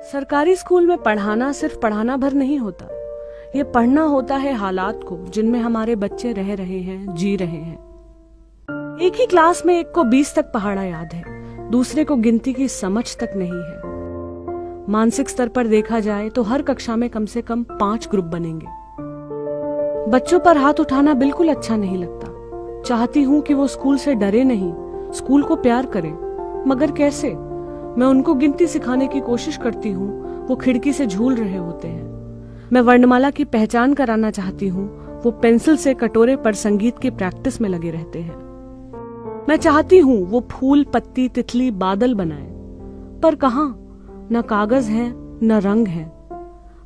सरकारी स्कूल में पढ़ाना सिर्फ पढ़ाना भर नहीं होता, ये पढ़ना होता है हालात को जिनमें हमारे बच्चे रह रहे हैं, जी रहे हैं। एक ही क्लास में एक को 20 तक पहाड़ा याद है, दूसरे को गिनती की समझ तक नहीं है। मानसिक स्तर पर देखा जाए तो हर कक्षा में कम से कम 5 ग्रुप बनेंगे। बच्चों पर हाथ उठाना बिल्कुल अच्छा नहीं लगता। चाहती हूँ कि वो स्कूल से डरे नहीं, स्कूल को प्यार करें, मगर कैसे? मैं उनको गिनती सिखाने की कोशिश करती हूँ, वो खिड़की से झूल रहे होते हैं। मैं वर्णमाला की पहचान कराना चाहती हूँ, वो पेंसिल से कटोरे पर संगीत की प्रैक्टिस में लगे रहते हैं। मैं चाहती हूँ वो फूल, पत्ती, तितली, बादल बनाए, पर कहाँ? न कागज है, न रंग है।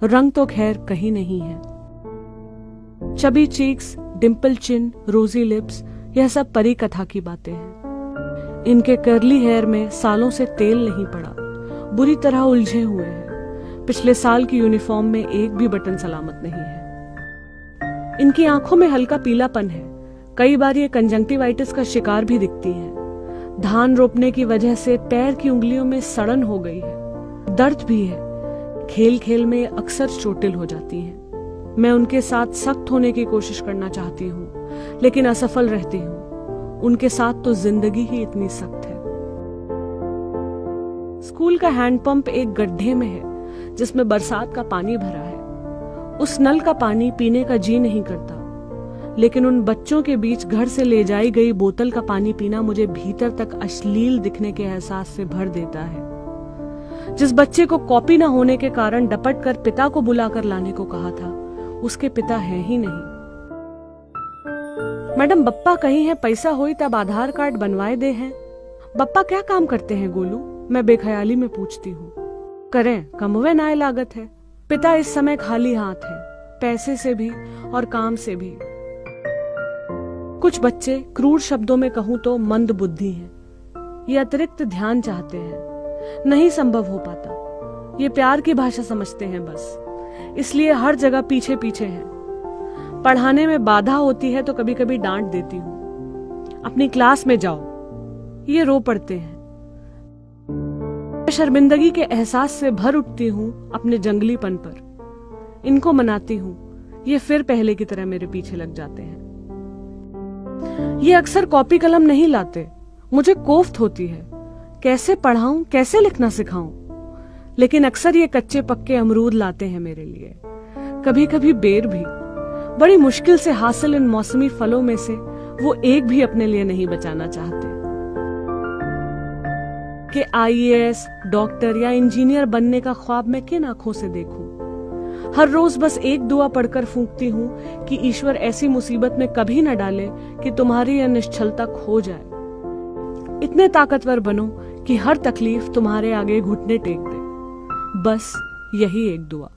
रंग तो खैर कहीं नहीं है। चबी चीक्स, डिम्पल चिन, रोजी लिप्स, यह सब परी कथा की बातें हैं। इनके कर्ली हेयर में सालों से तेल नहीं पड़ा, बुरी तरह उलझे हुए हैं। पिछले साल की यूनिफॉर्म में एक भी बटन सलामत नहीं है। इनकी आंखों में हल्का पीलापन है, कई बार ये कंजंक्टिवाइटिस का शिकार भी दिखती हैं। धान रोपने की वजह से पैर की उंगलियों में सड़न हो गई है, दर्द भी है। खेल खेल में अक्सर चोटिल हो जाती हैं। मैं उनके साथ सख्त होने की कोशिश करना चाहती हूँ, लेकिन असफल रहती हूँ। उनके साथ तो जिंदगी ही इतनी सख्त है। स्कूल का हैंडपंप एक गड्ढे में है जिसमें बरसात का पानी भरा है। उस नल का पानी पीने का जी नहीं करता, लेकिन उन बच्चों के बीच घर से ले जाई गई बोतल का पानी पीना मुझे भीतर तक अश्लील दिखने के एहसास से भर देता है। जिस बच्चे को कॉपी न होने के कारण डपट कर पिता को बुलाकर लाने को कहा था, उसके पिता है ही नहीं। मैडम, बप्पा कहीं है, पैसा होई तब आधार कार्ड बनवाए दे हैं। बप्पा क्या काम करते हैं गोलू? मैं बेख्याली में पूछती हूँ। करें, कमवे नाय लागत है। पिता इस समय खाली हाथ है, पैसे से भी और काम से भी। कुछ बच्चे, क्रूर शब्दों में कहूं तो मंद बुद्धि हैं। ये अतिरिक्त ध्यान चाहते हैं, नहीं संभव हो पाता। ये प्यार की भाषा समझते हैं बस, इसलिए हर जगह पीछे पीछे हैं। पढ़ाने में बाधा होती है तो कभी कभी डांट देती हूँ, अपनी क्लास में जाओ। ये रो पड़ते हैं। मैं शर्मिंदगी के एहसास से भर उठती हूँ अपने जंगलीपन पर। इनको मनाती हूँ, ये फिर पहले की तरह मेरे पीछे लग जाते हैं। ये अक्सर कॉपी कलम नहीं लाते, मुझे कोफ्त होती है। कैसे पढ़ाऊं, कैसे लिखना सिखाऊं? लेकिन अक्सर ये कच्चे पक्के अमरूद लाते हैं मेरे लिए, कभी कभी बेर भी। बड़ी मुश्किल से हासिल इन मौसमी फलों में से वो एक भी अपने लिए नहीं बचाना चाहते कि आईएएस, डॉक्टर या इंजीनियर बनने का ख्वाब मैं किन आंखों से देखूं। हर रोज बस एक दुआ पढ़कर फूंकती हूं कि ईश्वर ऐसी मुसीबत में कभी न डाले कि तुम्हारी यह निश्चलता खो जाए। इतने ताकतवर बनो कि हर तकलीफ तुम्हारे आगे घुटने टेक दे। बस यही एक दुआ।